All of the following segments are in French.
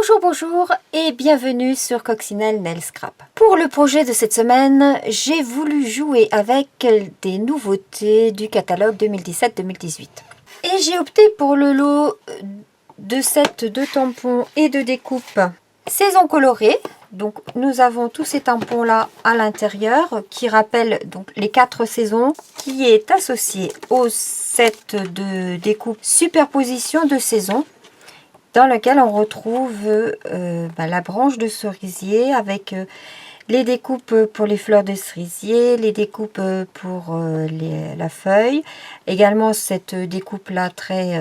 Bonjour, bonjour et bienvenue sur Coccinelle Nail Scrap. Pour le projet de cette semaine, j'ai voulu jouer avec des nouveautés du catalogue 2017-2018. Et j'ai opté pour le lot de sets de tampons et de découpes saison colorée. Donc nous avons tous ces tampons là à l'intérieur qui rappellent donc les 4 saisons, qui est associé au set de découpe superposition de saison, dans lequel on retrouve la branche de cerisier avec les découpes pour les fleurs de cerisier, les découpes pour la feuille, également cette découpe là très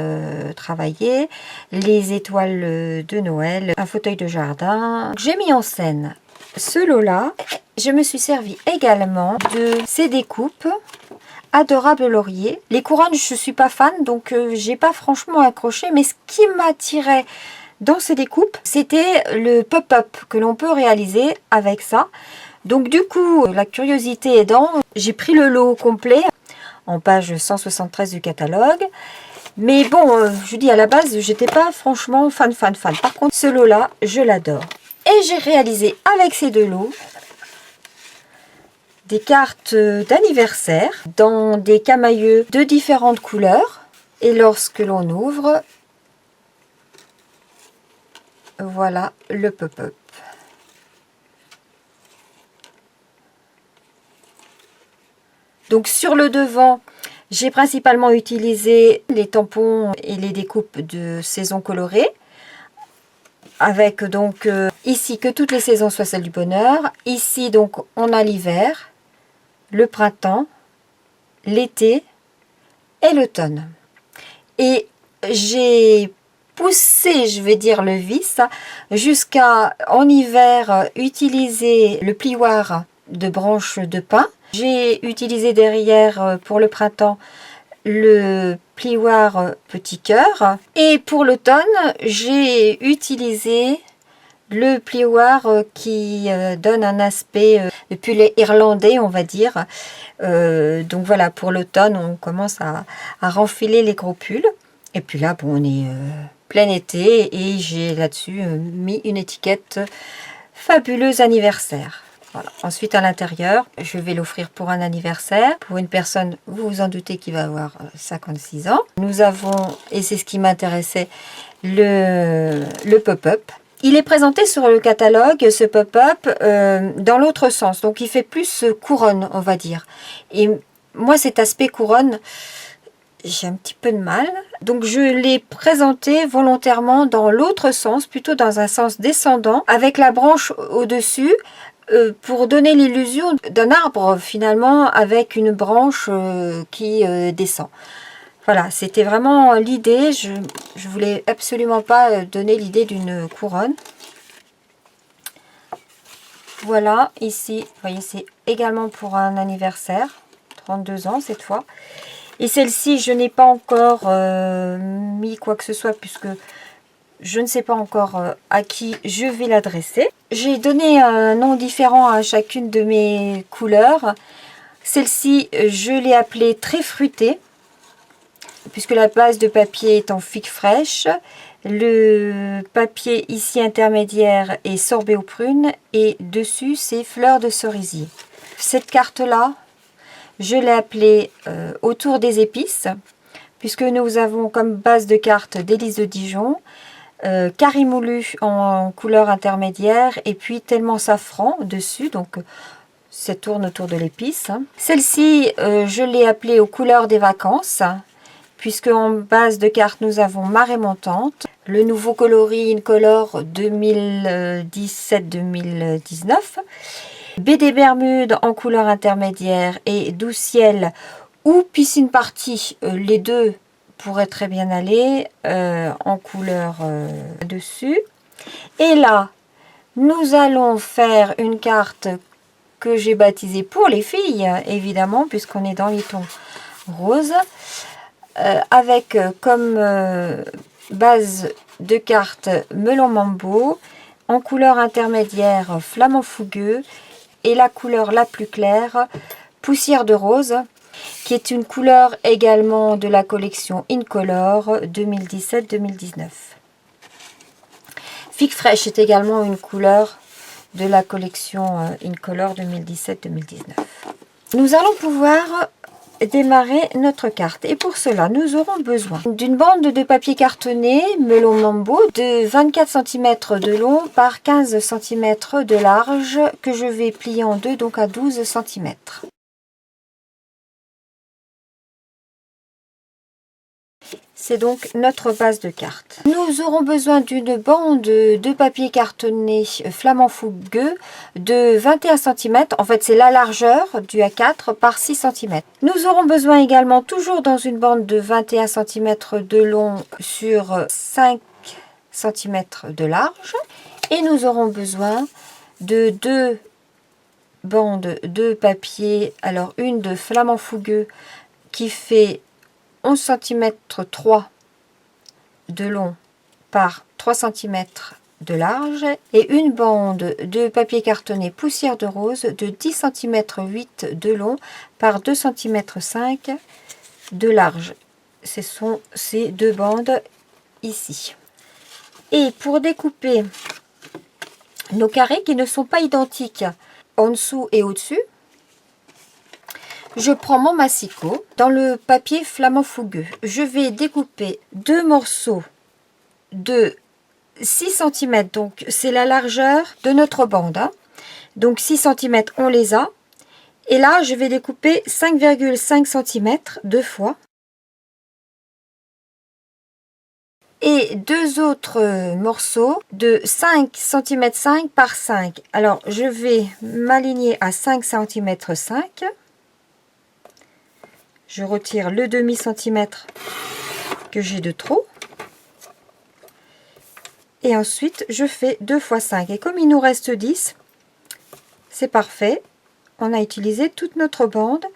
travaillée, les étoiles de Noël, un fauteuil de jardin. J'ai mis en scène ce lot là. Je me suis servi également de ces découpes Adorable Laurier. Les couronnes, je suis pas fan, donc j'ai pas franchement accroché, mais ce qui m'attirait dans ces découpes, c'était le pop-up que l'on peut réaliser avec ça. Donc du coup, la curiosité aidant, j'ai pris le lot complet en page 173 du catalogue. Mais bon, je dis à la base, j'étais pas franchement fan. Par contre, ce lot là, je l'adore. Et j'ai réalisé avec ces deux lots des cartes d'anniversaire dans des camailleux de différentes couleurs. Et lorsque l'on ouvre, voilà le pop-up. Donc sur le devant, j'ai principalement utilisé les tampons et les découpes de saison colorée. Avec donc ici que toutes les saisons soient celles du bonheur. Ici donc on a l'hiver, le printemps, l'été et l'automne. Et j'ai poussé, je vais dire, le vis jusqu'à en hiver utiliser le plioir de branches de pin. J'ai utilisé derrière pour le printemps le plioir petit cœur. Et pour l'automne, j'ai utilisé le plioir qui donne un aspect de pull irlandais, on va dire. Donc voilà, pour l'automne, on commence à renfiler les gros pulls. Et puis là, bon, on est plein été et j'ai là-dessus mis une étiquette fabuleuse anniversaire. Voilà. Ensuite, à l'intérieur, je vais l'offrir pour un anniversaire. Pour une personne, vous vous en doutez, qui va avoir 56 ans. Nous avons, et c'est ce qui m'intéressait, le pop-up. Il est présenté sur le catalogue, ce pop-up, dans l'autre sens. Donc, il fait plus couronne, on va dire. Et moi, cet aspect couronne, j'ai un petit peu de mal. Donc, je l'ai présenté volontairement dans l'autre sens, plutôt dans un sens descendant, avec la branche au-dessus, pour donner l'illusion d'un arbre, finalement, avec une branche qui descend. Voilà, c'était vraiment l'idée. Je voulais absolument pas donner l'idée d'une couronne. Voilà, ici, vous voyez, c'est également pour un anniversaire. 32 ans cette fois. Et celle-ci, je n'ai pas encore mis quoi que ce soit, puisque je ne sais pas encore à qui je vais l'adresser. J'ai donné un nom différent à chacune de mes couleurs. Celle-ci, je l'ai appelée très fruitée, puisque la base de papier est en figue fraîche. Le papier ici intermédiaire est sorbet aux prunes et dessus c'est fleurs de cerisier. Cette carte là, je l'ai appelée autour des épices, puisque nous avons comme base de carte des lys de Dijon, Carimoulu en couleur intermédiaire et puis tellement safran dessus, donc ça tourne autour de l'épice. Celle-ci, je l'ai appelée aux couleurs des vacances, puisque en base de carte nous avons marée montante, le nouveau coloris Incolor 2017-2019, BD Bermude en couleur intermédiaire et Doux Ciel ou Piscine Party, les deux pourraient très bien aller en couleur dessus. Et là, nous allons faire une carte que j'ai baptisée pour les filles, évidemment, puisqu'on est dans les tons roses. Avec comme base de carte melon mambo, en couleur intermédiaire flamant fougueux et la couleur la plus claire poussière de rose, qui est une couleur également de la collection Incolor 2017-2019. Fig Fresh est également une couleur de la collection Incolor 2017-2019. Nous allons pouvoir démarrer notre carte et pour cela nous aurons besoin d'une bande de papier cartonné Melon Mambo de 24 cm de long par 15 cm de large que je vais plier en deux, donc à 12 cm. C'est donc notre base de carte. Nous aurons besoin d'une bande de papier cartonné flamand fougueux de 21 cm. En fait, c'est la largeur du A4 par 6 cm. Nous aurons besoin également, toujours dans une bande de 21 cm de long sur 5 cm de large. Et nous aurons besoin de deux bandes de papier. Alors, une de flamand fougueux qui fait 11 cm 3 de long par 3 cm de large et une bande de papier cartonné poussière de rose de 10 cm 8 de long par 2 cm 5 de large. Ce sont ces deux bandes ici. Et pour découper nos carrés qui ne sont pas identiques en dessous et au-dessus, je prends mon massicot dans le papier flamand fougueux. Je vais découper deux morceaux de 6 cm, donc c'est la largeur de notre bande. Hein. Donc 6 cm, on les a. Et là, je vais découper 5,5 cm deux fois. Et deux autres morceaux de 5 cm 5 par 5. Alors, je vais m'aligner à 5 cm 5. Je retire le demi-centimètre que j'ai de trop. Et ensuite, je fais 2 x 5. Et comme il nous reste 10, c'est parfait. On a utilisé toute notre bande.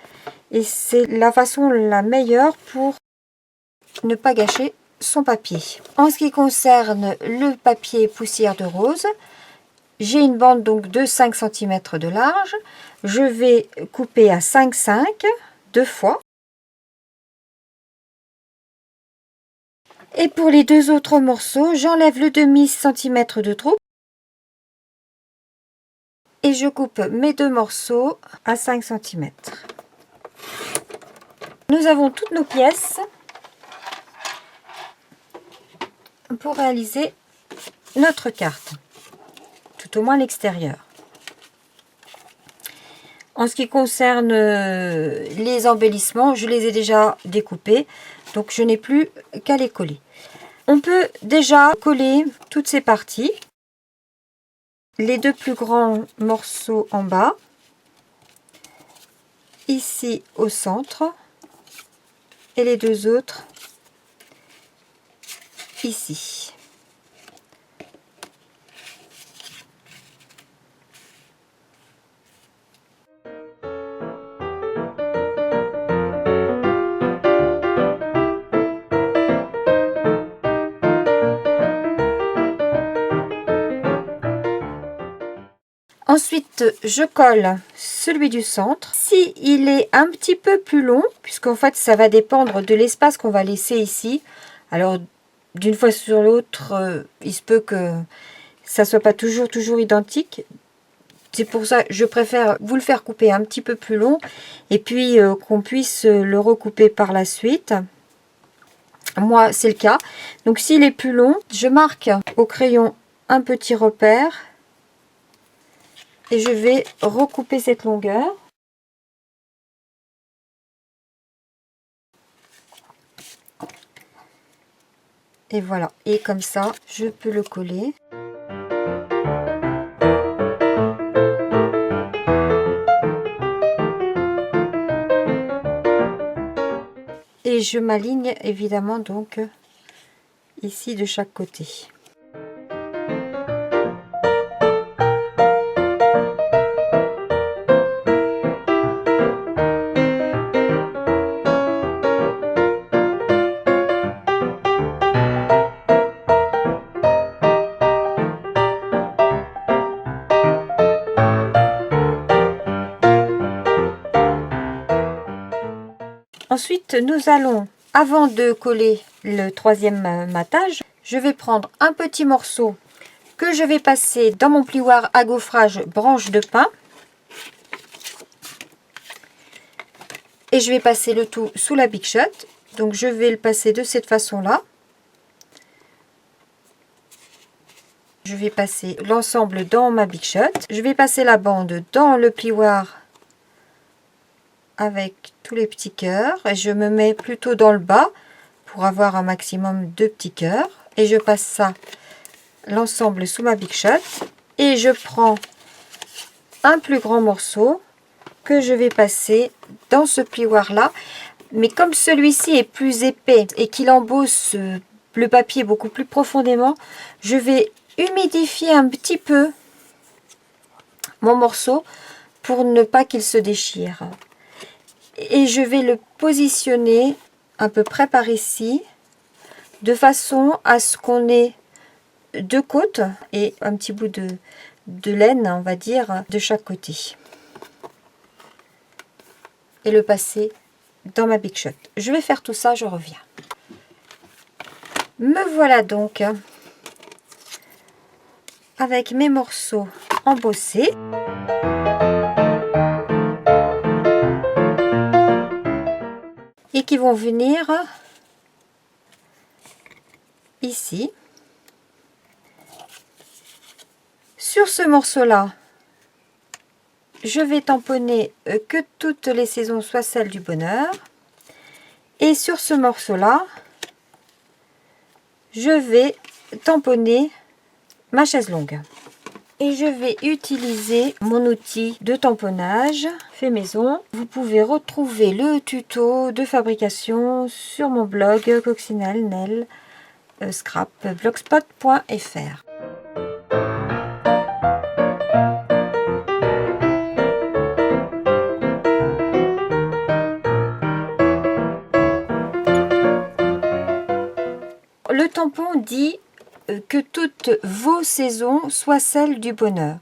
Et c'est la façon la meilleure pour ne pas gâcher son papier. En ce qui concerne le papier poussière de rose, j'ai une bande donc de 5 cm de large. Je vais couper à 5,5 deux fois. Et pour les deux autres morceaux, j'enlève le demi-centimètre de trop. Et je coupe mes deux morceaux à 5 cm. Nous avons toutes nos pièces pour réaliser notre carte. Tout au moins l'extérieur. En ce qui concerne les embellissements, je les ai déjà découpés. Donc je n'ai plus qu'à les coller. On peut déjà coller toutes ces parties. Les deux plus grands morceaux en bas. Ici au centre. Et les deux autres ici. Ensuite, je colle celui du centre. Si il est un petit peu plus long, puisqu'en fait, ça va dépendre de l'espace qu'on va laisser ici. Alors, d'une fois sur l'autre, il se peut que ça soit pas toujours identique. C'est pour ça que je préfère vous le faire couper un petit peu plus long. Et puis, qu'on puisse le recouper par la suite. Moi, c'est le cas. Donc, s'il est plus long, je marque au crayon un petit repère. Et je vais recouper cette longueur. Et voilà. Et comme ça, je peux le coller. Et je m'aligne évidemment donc ici de chaque côté. Ensuite, nous allons, avant de coller le troisième matage, je vais prendre un petit morceau que je vais passer dans mon plioir à gaufrage branche de pin. Et je vais passer le tout sous la Big Shot. Donc je vais le passer de cette façon-là. Je vais passer l'ensemble dans ma Big Shot. Je vais passer la bande dans le plioir avec tous les petits cœurs. Et je me mets plutôt dans le bas pour avoir un maximum de petits cœurs. Et je passe ça, l'ensemble sous ma Big Shot. Et je prends un plus grand morceau que je vais passer dans ce plioir-là. Mais comme celui-ci est plus épais et qu'il embosse le papier beaucoup plus profondément, je vais humidifier un petit peu mon morceau pour ne pas qu'il se déchire. Et je vais le positionner à peu près par ici, de façon à ce qu'on ait deux côtes et un petit bout de laine, on va dire, de chaque côté. Et le passer dans ma Big Shot. Je vais faire tout ça, je reviens. Me voilà donc avec mes morceaux embossés. Et qui vont venir ici. Sur ce morceau-là, je vais tamponner que toutes les saisons soient celles du bonheur. Et sur ce morceau-là, je vais tamponner ma chaise longue. Et je vais utiliser mon outil de tamponnage fait maison. Vous pouvez retrouver le tuto de fabrication sur mon blog Coccinelle Nail Scrap blogspot.fr. Le tampon dit que toutes vos saisons soient celles du bonheur.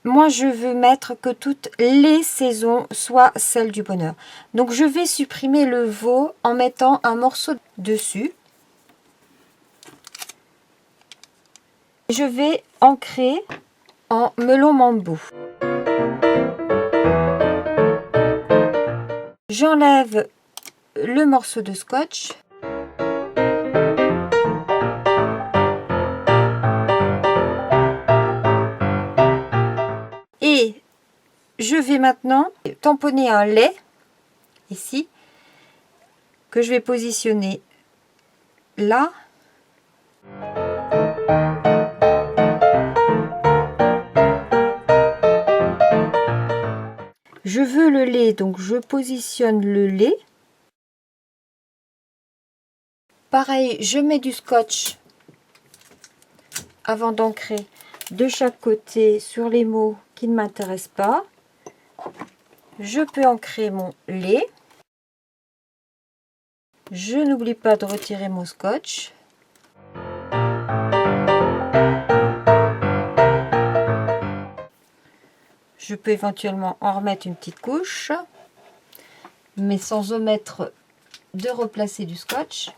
Moi, je veux mettre que toutes les saisons soient celles du bonheur. Donc, je vais supprimer le veau en mettant un morceau dessus. Je vais ancrer en melon mambo. J'enlève le morceau de scotch. Et je vais maintenant tamponner un lait, ici, que je vais positionner là. Je veux le lait, donc je positionne le lait. Pareil, je mets du scotch avant d'ancrer de chaque côté sur les mots qui ne m'intéressent pas. Je peux ancrer mon lait. Je n'oublie pas de retirer mon scotch. Je peux éventuellement en remettre une petite couche, mais sans omettre de replacer du scotch.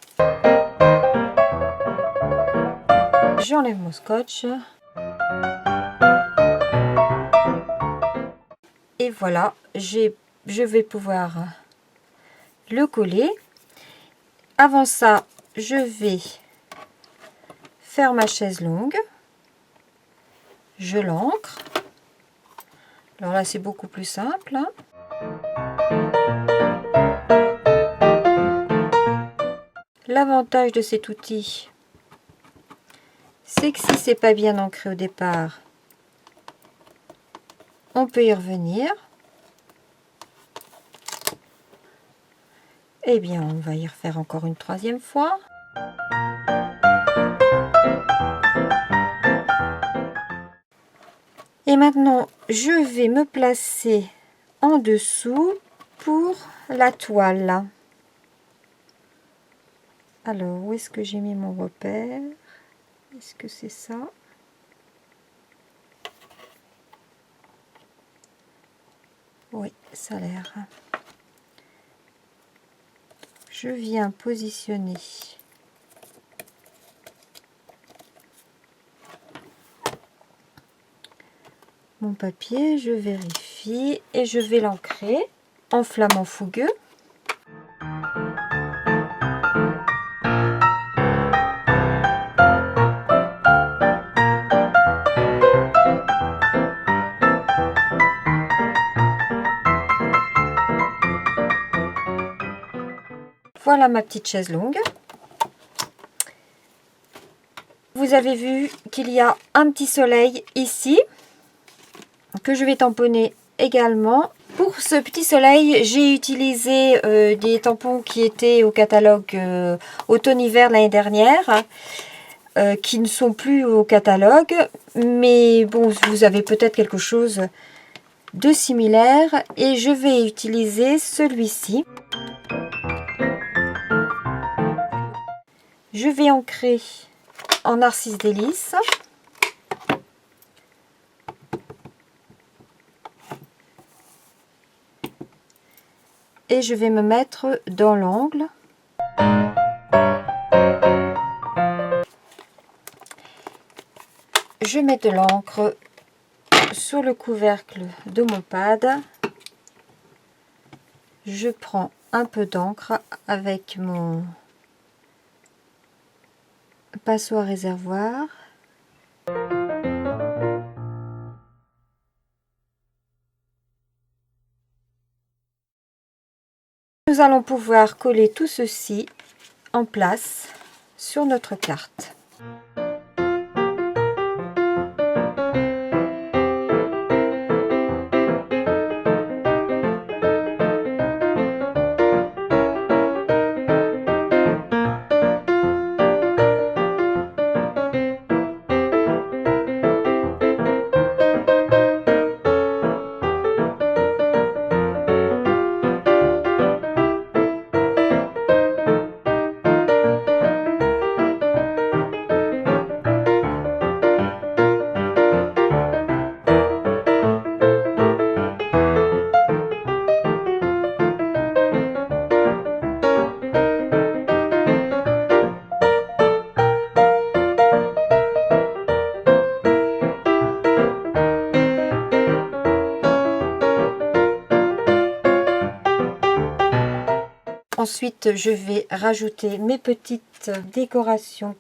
J'enlève mon scotch. Et voilà, je vais pouvoir le coller. Avant ça, je vais faire ma chaise longue. Je l'ancre. Alors là, c'est beaucoup plus simple, hein. L'avantage de cet outil, c'est que si c'est pas bien ancré au départ, on peut y revenir. Eh bien, on va y refaire encore une troisième fois. Et maintenant, je vais me placer en dessous pour la toile. Alors, où est-ce que j'ai mis mon repère? Est-ce que c'est ça? Oui, ça a l'air. Je viens positionner mon papier, je vérifie et je vais l'ancrer en flamand fougueux. Voilà ma petite chaise longue. Vous avez vu qu'il y a un petit soleil ici que je vais tamponner également. Pour ce petit soleil, j'ai utilisé des tampons qui étaient au catalogue automne-hiver l'année dernière, qui ne sont plus au catalogue. Mais bon, vous avez peut-être quelque chose de similaire et je vais utiliser celui-ci. Je vais ancrer en Narcisse Délice. Et je vais me mettre dans l'angle. Je mets de l'encre sur le couvercle de mon pad. Je prends un peu d'encre avec mon pinceau à réservoir. Nous allons pouvoir coller tout ceci en place sur notre carte. Ensuite, je vais rajouter mes petites décorations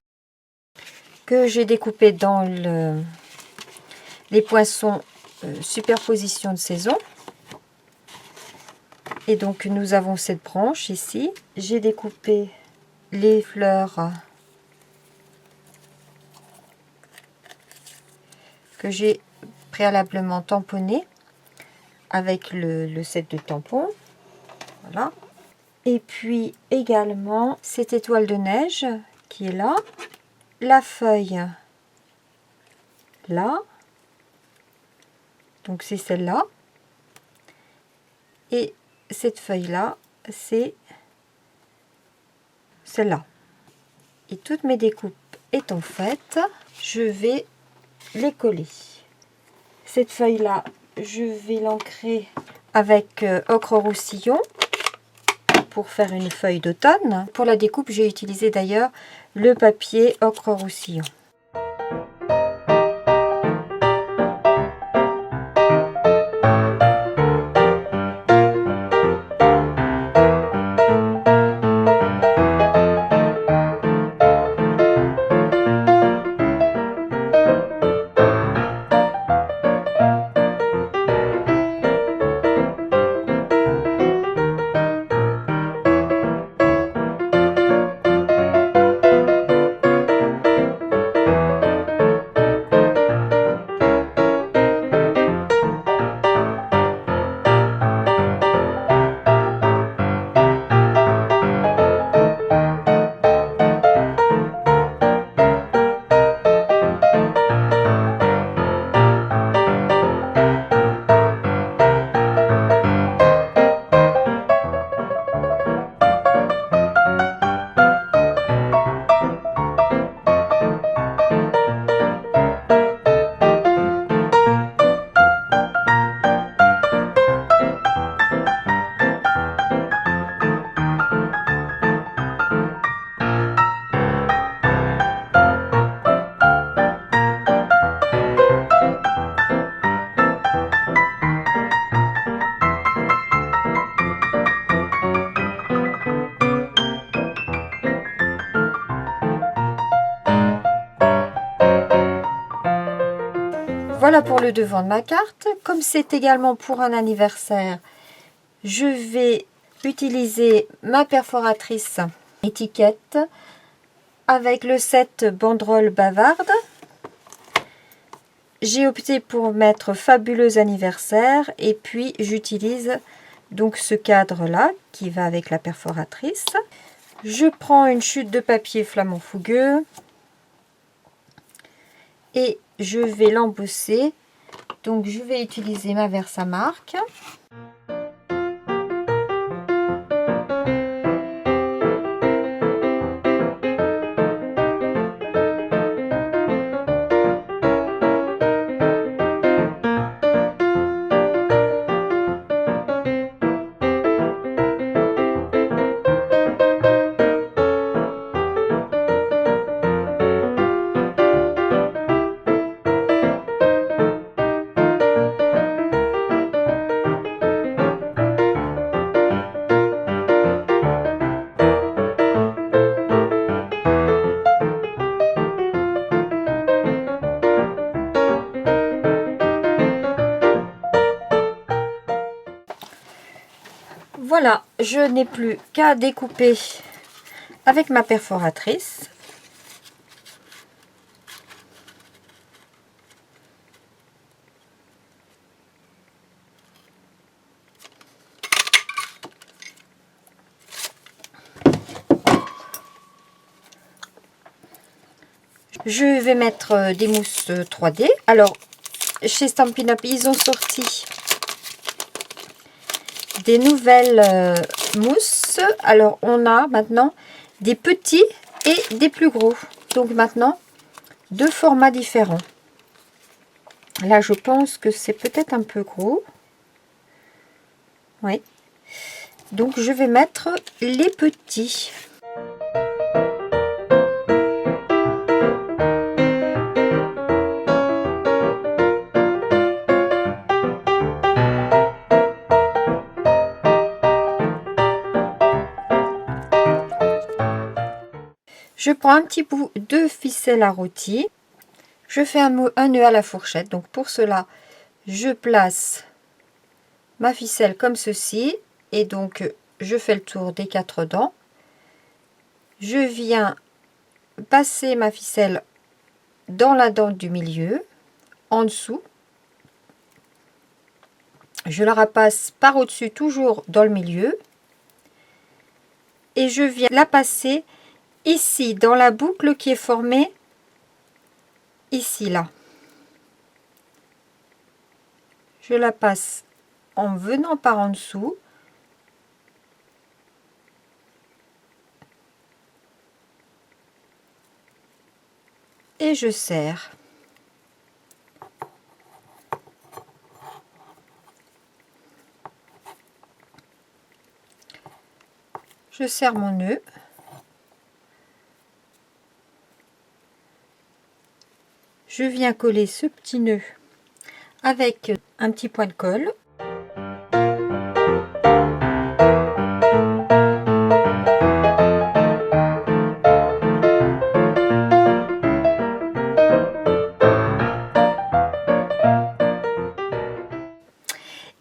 que j'ai découpées dans les poinçons superposition de saison. Et donc, nous avons cette branche ici. J'ai découpé les fleurs que j'ai préalablement tamponnées avec le set de tampons. Voilà. Et puis également cette étoile de neige qui est là, la feuille là, donc c'est celle-là, et cette feuille là, c'est celle-là. Et toutes mes découpes étant faites, je vais les coller. Cette feuille là, je vais l'ancrer avec ocre roussillon pour faire une feuille d'automne. Pour la découpe, j'ai utilisé d'ailleurs le papier ocre roussillon. Voilà pour le devant de ma carte. Comme c'est également pour un anniversaire, je vais utiliser ma perforatrice étiquette avec le set banderole bavarde. J'ai opté pour mettre Fabuleux anniversaire et puis j'utilise donc ce cadre là qui va avec la perforatrice. Je prends une chute de papier flamand fougueux et je vais l'embosser. Donc je vais utiliser ma Versamark. Voilà, je n'ai plus qu'à découper avec ma perforatrice. Je vais mettre des mousses 3D. Alors, chez Stampin' Up, ils ont sorti des nouvelles mousses. Alors, on a maintenant des petits et des plus gros. Donc maintenant, deux formats différents. Là, je pense que c'est peut-être un peu gros. Oui. Donc, je vais mettre les petits. Je prends un petit bout de ficelle à rôti. Je fais un nœud à la fourchette. Donc pour cela, je place ma ficelle comme ceci. Et donc je fais le tour des 4 dents. Je viens passer ma ficelle dans la dent du milieu, en dessous. Je la repasse par au-dessus, toujours dans le milieu. Et je viens la passer ici, dans la boucle qui est formée ici, là. Je la passe en venant par en dessous. Et je serre. Je serre mon nœud. Je viens coller ce petit nœud avec un petit point de colle.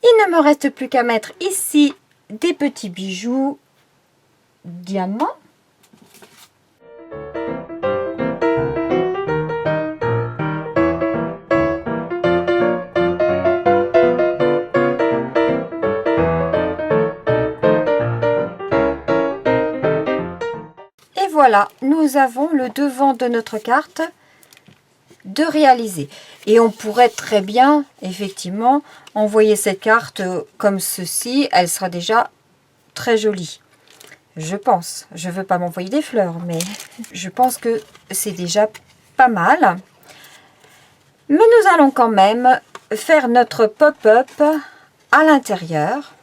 Il ne me reste plus qu'à mettre ici des petits bijoux diamants. Et voilà, nous avons le devant de notre carte de réaliser. Et on pourrait très bien, effectivement, envoyer cette carte comme ceci. Elle sera déjà très jolie. Je pense. Je ne veux pas m'envoyer des fleurs, mais je pense que c'est déjà pas mal. Mais nous allons quand même faire notre pop-up à l'intérieur.